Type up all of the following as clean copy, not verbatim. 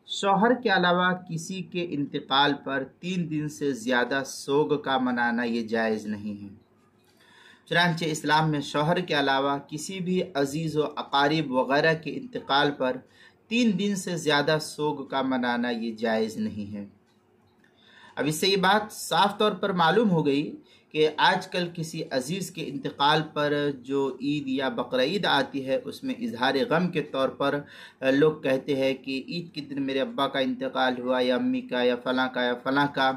شوہر کے علاوہ کسی کے انتقال پر 3 دن سے زیادہ سوگ کا منانا یہ جائز نہیں ہے۔ چنانچہ اسلام میں شوہر کے علاوہ کسی بھی عزیز و اقارب وغیرہ کے انتقال پر 3 دن سے زیادہ سوگ کا منانا یہ جائز نہیں ہے۔ اب اس سے یہ بات صاف طور پر معلوم ہو گئی کہ آج کل کسی عزیز کے انتقال پر جو عید یا بقرعید آتی ہے اس میں اظہار غم کے طور پر لوگ کہتے ہیں کہ عید کے دن میرے ابا کا انتقال ہوا یا امی کا یا فلاں کا یا فلاں کا،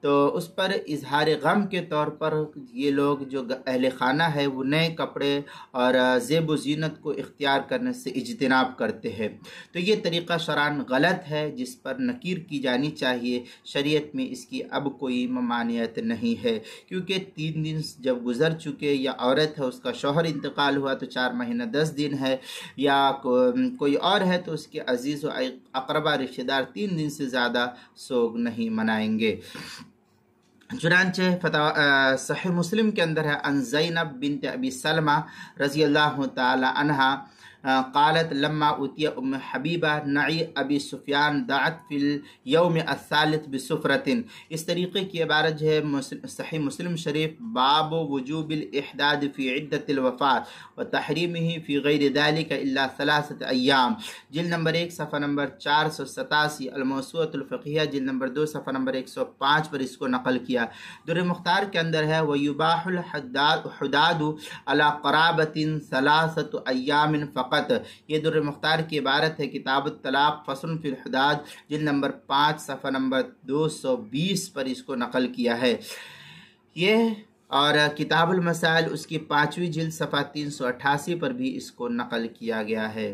تو اس پر اظہار غم کے طور پر یہ لوگ جو اہل خانہ ہے وہ نئے کپڑے اور زیب و زینت کو اختیار کرنے سے اجتناب کرتے ہیں۔ تو یہ طریقہ شرعاً غلط ہے، جس پر نکیر کی جانی چاہیے۔ شریعت میں اس کی اب کوئی ممانعت نہیں ہے، کیونکہ 3 دن جب گزر چکے، یا عورت ہے اس کا شوہر انتقال ہوا تو 4 مہینہ 10 دن ہے، یا کوئی اور ہے تو اس کے عزیز و اقربا رشتہ دار 3 دن سے زیادہ سوگ نہیں منائیں گے۔ چنانچہ صحیح مسلم کے اندر ہے ان زینب بنت ابی سلمہ رضی اللہ تعالی عنہا قالت لما اتي ام حبیبہ نعی ابی سفیان دعت فی اليوم الثالث بسفرۃ۔ اس طریقے کی عبارت ہے صحیح مسلم شریف باب وجوب الاحداد فی عدت الوفات وتحریمہ فی غیر ذلك الا 3 ایام، جلد نمبر 1 صفحہ نمبر 487، الموسوعۃ الفقہیہ جلد نمبر 2 صفحہ نمبر 105 پر اس کو نقل کیا۔ در مختار کے اندر ہے وَيُبَاحُ الْحُدَادُ عَلَى قَرَابَةٍ 3 ایام فقط۔ یہ در مختار کی عبارت ہے، کتاب الطلاق فصل فی الحداد جلد نمبر 5 صفحہ نمبر 220 پر اس کو نقل کیا ہے یہ، اور کتاب المسائل اس کی 5ویں جلد صفحہ 388 پر بھی اس کو نقل کیا گیا ہے۔